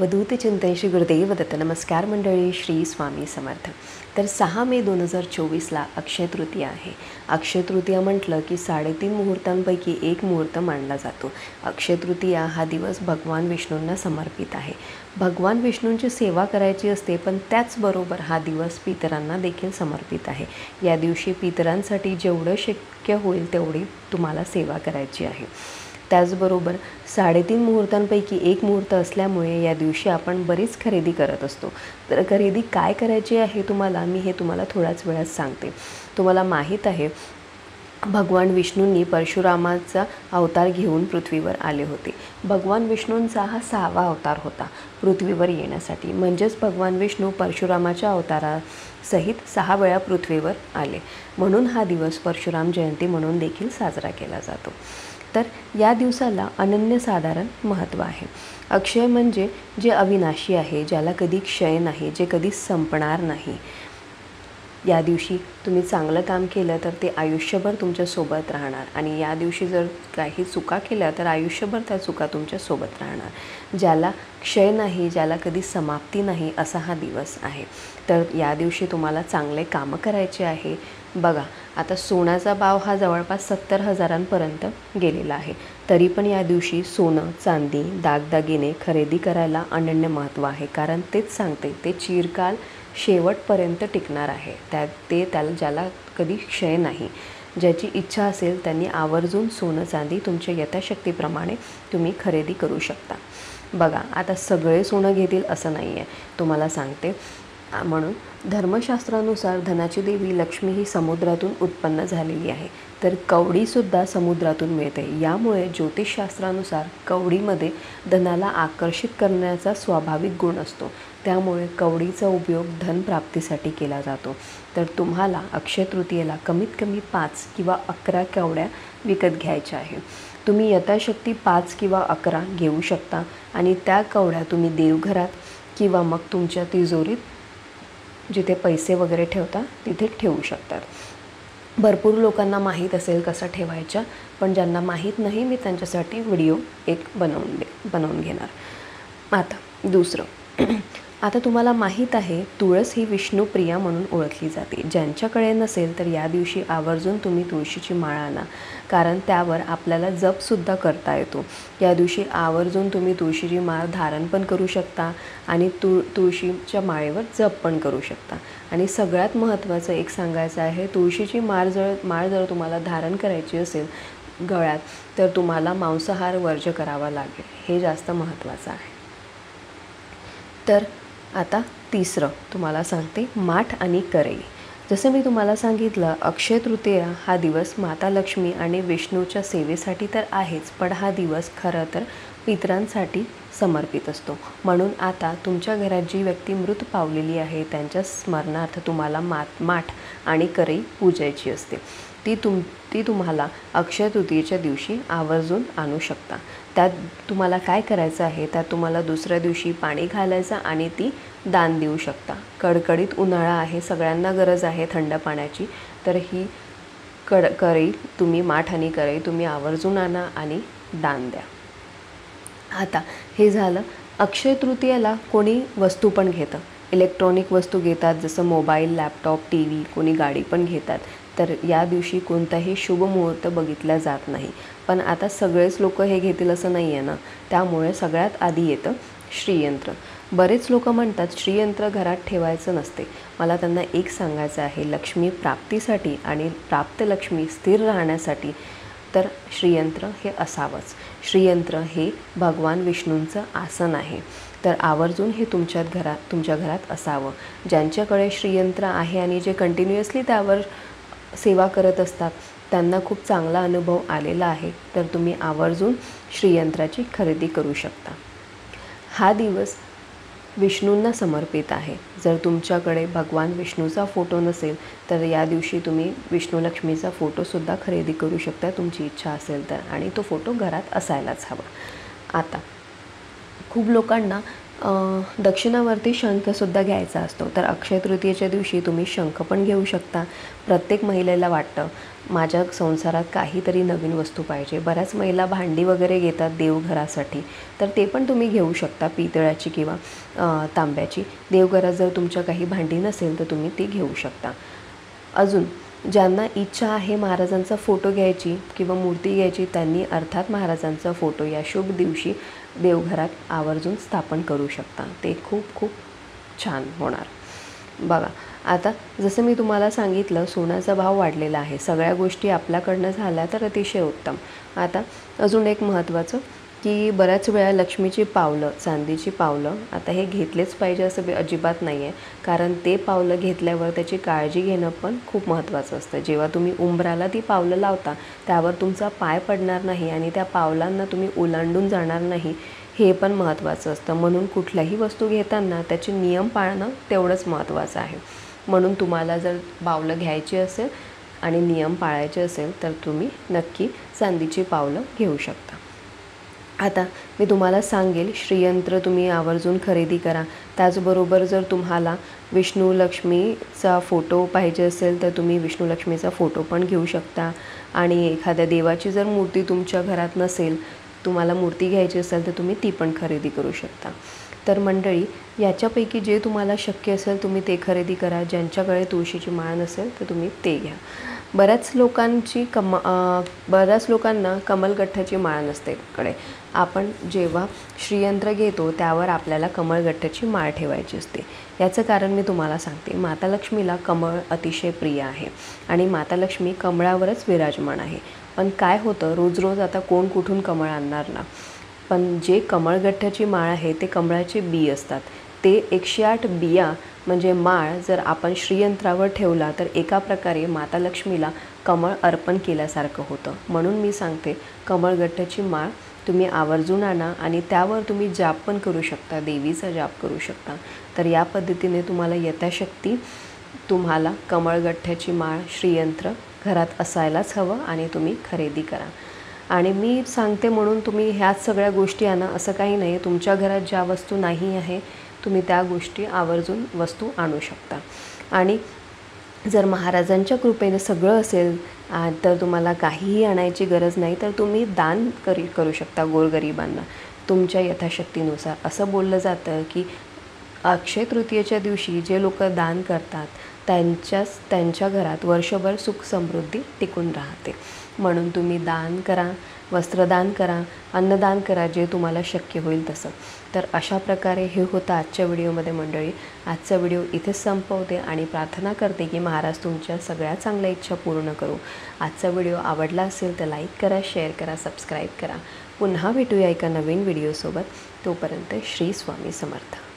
वधूते चिंतन श्री गुरुदेव दत्त. नमस्कार मंडळी, श्री स्वामी समर्थ. तर 6 मे 2024ला अक्षय तृतीया आहे. अक्षय तृतीया म्हटलं की 3.5 मुहूर्तांपैकी एक मुहूर्त मानला जातो. अक्षय तृतीया हा दिवस भगवान विष्णूंना समर्पित आहे. भगवान विष्णूंची सेवा करायची असते, पण त्याचबरोबर हा दिवस पितरांना देखील समर्पित आहे. या दिवशी पितरांसाठी जेवढं शक्य होईल तेवढी तुम्हाला सेवा करायची आहे. त्याचबरोबर 3.5 मुहूर्तांपैकी एक मुहूर्त असल्यामुळे या दिवशी आपण बरीच खरेदी करत असतो. तर खरेदी काय करायची आहे मी तुम्हाला थोड्याच वेळात सांगते. तुम्हाला माहीत आहे, भगवान विष्णूंनी परशुरामाचा अवतार घेऊन पृथ्वीवर आले होते. भगवान विष्णूंचा हा 6वा अवतार होता पृथ्वीवर येण्यासाठी. म्हणजेच भगवान विष्णू परशुरामाच्या अवतारासहित 6 वेळा पृथ्वीवर आले. म्हणून हा दिवस परशुराम जयंती म्हणून देखील साजरा केला जातो. तर या दिवसाला अनन्यसाधारण महत्त्व आहे. अक्षय म्हणजे जे अविनाशी आहे, ज्याला कधी क्षय नाही, जे कधी संपणार नाही. या दिवशी तुम्ही चांगलं काम केलं तर ते आयुष्यभर तुमच्यासोबत राहणार, आणि या दिवशी जर काही चुका केल्या तर आयुष्यभर त्या चुका तुमच्यासोबत राहणार. ज्याला क्षय नाही, ज्याला कधी समाप्ती नाही, असा हा दिवस आहे. तर या दिवशी तुम्हाला चांगले कामं करायचे आहे. बघा, आता सोन्याचा भाव हा जवळपास 70,000पर्यंत गेलेला आहे. तरी पण या दिवशी सोनं, चांदी, दागदागिने खरेदी करायला अनन्य महत्त्व आहे. कारण तेच सांगते, ते चिरकाल शेवटपर्यंत टिकणार आहे. त्याला ज्याला कधी क्षय नाही. ज्याची इच्छा असेल त्यांनी आवर्जून सोनं चांदी तुमच्या यथाशक्तीप्रमाणे तुम्ही खरेदी करू शकता. बघा, आता सगळे सोनं घेतील असं नाही आहे, तुम्हाला सांगते. म्हणून धर्मशास्त्रानुसार धनाची देवी लक्ष्मी ही समुद्रातून उत्पन्न झालेली आहे. तर कवडीसुद्धा समुद्रातून मिळते. यामुळे ज्योतिषशास्त्रानुसार कवडीमध्ये धनाला आकर्षित करण्याचा स्वाभाविक गुण असतो. त्यामुळे कवडीचा उपयोग धनप्राप्तीसाठी केला जातो. तर तुम्हाला अक्षय तृतीयेला कमीत कमी 5 किंवा 11 कवड्या विकत घ्यायच्या आहे. तुम्ही यथाशक्ती 5 किंवा 11 घेऊ शकता, आणि त्या कवड्या तुम्ही देवघरात किंवा मग तुमच्या तिजोरीत जिथे पैसे वगैरे ठेवता तिथे ठेवू शकतात. भरपूर लोकांना माहीत असेल कसं ठेवायच्या, पण ज्यांना माहीत नाही मी त्यांच्यासाठी व्हिडिओ एक बनवून घेणार. आता दुसरं, आता तुम्हाला माहीत आहे, तुळस ही विष्णुप्रिया म्हणून ओळखली जाते. ज्यांच्याकडे नसेल तर या दिवशी आवर्जून तुम्ही तुळशीची माळ आणा, कारण त्यावर आपल्याला जपसुद्धा करता येतो. या दिवशी आवर्जून तुम्ही तुळशीची माळ धारण पण करू शकता, आणि तुळशीच्या माळेवर जप पण करू शकता. आणि सगळ्यात महत्त्वाचं एक सांगायचं आहे, तुळशीची माळ जर तुम्हाला धारण करायची असेल गळ्यात, तर तुम्हाला मांसाहार वर्ज्य करावा लागेल. हे जास्त महत्त्वाचं आहे. तर आता तिसरं तुम्हाला सांगते, माठ आणि करई. जसं मी तुम्हाला सांगितलं, अक्षय तृतीया हा दिवस माता लक्ष्मी आणि विष्णूच्या सेवेसाठी तर आहेच, पण हा दिवस खरं तर पितरांसाठी समर्पित असतो. म्हणून आता तुमच्या घरात जी व्यक्ती मृत पावलेली आहे त्यांच्या स्मरणार्थ तुम्हाला माठ आणि करई पूजायची असते. ती तुम्हाला अक्षय तृतीयेच्या दिवशी आवर्जून आणू शकता. त्यात तुम्हाला काय करायचं आहे, त्यात तुम्हाला दुसऱ्या दिवशी पाणी घालायचं आणि ती दान देऊ शकता. कडकडीत उन्हाळा आहे, सगळ्यांना गरज आहे थंड पाण्याची. तर ही करई तुम्ही, माठ आणि करई तुम्ही आवर्जून आणा आणि दान द्या. आता हे झालं. अक्षय तृतीयेला कोणी वस्तू पण घेतं, इलेक्ट्रॉनिक वस्तू घेतात, जसं मोबाईल, लॅपटॉप, टी व्ही, कोणी गाडी पण घेतात. तर या दिवशी कोणताही शुभ मुहूर्त बघितला जात नाही. पण आता सगळेच लोक हे घेतील असं नाही आहे ना, त्यामुळे सगळ्यात आधी येतं श्रीयंत्र. बरेच लोक म्हणतात श्रीयंत्र घरात ठेवायचं नसते. मला त्यांना एक सांगायचं आहे, लक्ष्मी प्राप्तीसाठी आणि प्राप्त लक्ष्मी स्थिर राहण्यासाठी तर श्रीयंत्र हे असावंच. श्रीयंत्र हे भगवान विष्णूंचं आसन आहे. तर आवर्जून हे तुमच्या घरात असावं. ज्यांच्याकडे श्रीयंत्र आहे आणि जे कंटिन्युअसली त्यावर सेवा करत असतात त्यांना खूप चांगला अनुभव आलेला आहे. तर तुम्ही आवर्जून श्रीयंत्राची खरेदी करू शकता. हा दिवस विष्णूंना समर्पित आहे. जर तुमच्याकडे भगवान विष्णूचा फोटो नसेल तर या दिवशी तुम्ही विष्णू लक्ष्मीचा फोटोसुद्धा खरेदी करू शकता, तुमची इच्छा असेल तर, आणि तो फोटो घरात असायलाच हवा. आता खूप लोकांना दक्षिणावरती शंखसुद्धा घ्यायचा असतो. तर अक्षय तृतीयेच्या दिवशी तुम्ही शंख पण घेऊ शकता. प्रत्येक महिलेला वाटतं माझ्या संसारात काहीतरी नवीन वस्तू पाहिजे. बऱ्याच महिला भांडी वगैरे घेतात देवघरासाठी, तर ते पण तुम्ही घेऊ शकता, पितळाची किंवा तांब्याची. देवघरात जर तुमच्या काही भांडी नसेल तर तुम्ही ती घेऊ शकता. अजून ज्यांना इच्छा आहे महाराजांचा फोटो घ्यायची किंवा मूर्ती घ्यायची, त्यांनी अर्थात महाराजांचा फोटो या शुभ दिवशी देवघरात आवर्जून स्थापन करू शकता. ते खूप खूप छान होणार. बघा, आता जसं मी तुम्हाला सांगितलं, सोन्याचा भाव वाढलेला आहे. सगळ्या गोष्टी आपल्याकडनं झाल्या तर अतिशय उत्तम. आता अजून एक महत्त्वाचं की बऱ्याच वेळा लक्ष्मीची पावलं, चांदीची पावलं, आता हे घेतलेच पाहिजे असं अजिबात नाही आहे. कारण ते पावलं घेतल्यावर त्याची काळजी घेणं पण खूप महत्त्वाचं असतं. जेव्हा तुम्ही उंबराला ती पावलं लावता त्यावर तुमचा पाय पडणार नाही आणि त्या पावलांना तुम्ही ओलांडून जाणार नाही, हे पण महत्त्वाचं असतं. म्हणून कुठल्याही वस्तू घेताना त्याचे नियम पाळणं तेवढंच महत्त्वाचं आहे. म्हणून तुम्हाला जर पावलं घ्यायची असेल आणि नियम पाळायचे असेल तर तुम्ही नक्की चांदीची पावलं घेऊ शकता. आता मी तुम्हाला सांगेल, श्रीयंत्र तुम्ही आवर्जून खरेदी करा. त्याचबरोबर जर तुम्हाला विष्णू लक्ष्मीचा फोटो पाहिजे असेल तर तुम्ही विष्णू लक्ष्मीचा फोटो पण घेऊ शकता. आणि एखाद्या देवाची जर मूर्ती तुमच्या घरात नसेल, तुम्हाला मूर्ती घ्यायची असेल तर तुम्ही ती पण खरेदी करू शकता. तर मंडळी, याच्यापैकी जे तुम्हाला शक्य असेल तुम्ही ते खरेदी करा. ज्यांच्याकडे तुळशीची माळ नसेल तर तुम्ही ते घ्या. बऱ्याच लोकांना कमलगठ्ठाची माळ नसते कडे. आपण जेव्हा श्रीयंत्र घेतो त्यावर आपल्याला कमळगठ्ठाची माळ ठेवायची असते. याचं कारण मी तुम्हाला सांगते. माता लक्ष्मीला कमळ अतिशय प्रिय आहे आणि माता लक्ष्मी कमळावरच विराजमान आहे. पण काय होतं, रोज रोज आता कोण कुठून कमळ आणणार ना. पण जे कमळगठ्ठाची माळ आहे ते कमळाचे बी असतात. ते 108 बिया म्हणजे माळ जर आपण श्रीयंत्रावर ठेवला तर एका प्रकारे माता लक्ष्मीला कमळ अर्पण केल्यासारखं होतं. म्हणून मी सांगते, कमळगठ्ठाची माळ तुम्ही आवर्जून आणा आणि त्यावर तुम्ही जाप पण करू शकता, देवीचा जाप करू शकता. तर या पद्धतीने तुम्हाला यथाशक्ती तुम्हाला कमळगठ्ठाची माळ, श्रीयंत्र घरात असायलाच हवं आणि तुम्ही खरेदी करा. आणि मी सांगते म्हणून तुम्ही ह्याच सगळ्या गोष्टी आणा असं काही नाही. तुमच्या घरात ज्या वस्तू नाही आहे तुम्ही त्या गोष्टी आवर्जून वस्तू आणू शकता. आणि जर महाराजांच्या कृपेने सगळं असेल तर तुम्हाला काहीही आणायची गरज नाही, तर तुम्ही दान करू शकता गोरगरिबांना तुमच्या यथाशक्तीनुसार. असं बोललं जातं की अक्षय तृतीयेच्या दिवशी जे लोक दान करतात त्यांच्या घरात वर्षभर सुख समृद्धी टिकून राहते. म्हणून तुम्ही दान करा, वस्त्रदान करा, अन्नदान करा, जे तुम्हाला शक्य होईल तसं. तर अशा प्रकारे हे होतं आजच्या व्हिडिओमध्ये मंडळी. आजचा व्हिडिओ इथेच संपवते आणि प्रार्थना करते की महाराज तुमच्या सगळ्या चांगल्या इच्छा पूर्ण करू. आजचा व्हिडिओ आवडला असेल तर लाईक करा, शेअर करा, सबस्क्राईब करा. पुन्हा भेटूया एका नवीन व्हिडिओसोबत. तोपर्यंत श्री स्वामी समर्थ.